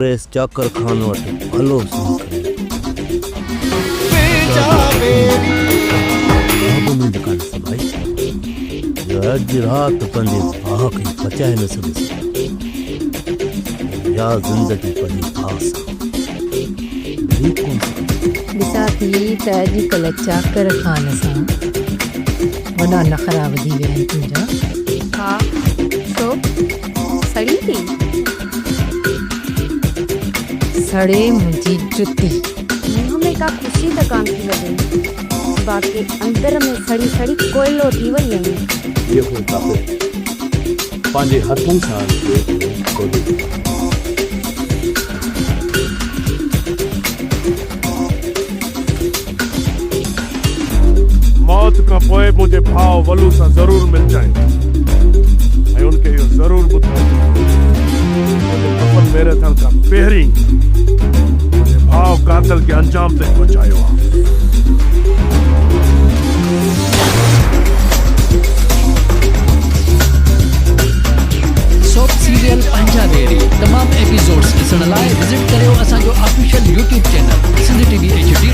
Press चाकर खान वटि भलो भाई अज रात पंहिंजे भाउ खे बचाए न सघियसि या ज़िंदगी पंहिंजे भाउ सां ॾिसां थी त अॼुकल्ह चाकर खान सां वॾा नखरा वधी विया आहिनि तुंहिंजा। हा छो सड़ी थी सड़े मुंहिंजी जुती। मुंह में का ख़ुशी त कान थी वञे, बाक़ी अंदर में सड़ी सड़ी कोयलो थी वई आहियां। इहो तापे पंहिंजे हथनि सां खोली मौत खां पोइ मुंहिंजे भाउ वलू सां ज़रूर मिलजांइ ऐं उनखे इहो ज़रूर ॿुधाइजो कफन मेरे थियण खां पहिरीं मुंहिंजे भाउ कातल खे अंजाम ते पहुचायो आहे। सोप सीरियल पंजाबी तमाम एपिसोड्स ॾिसण लाइ विज़िट करियो असांजो official YouTube channel Sindhi TV HD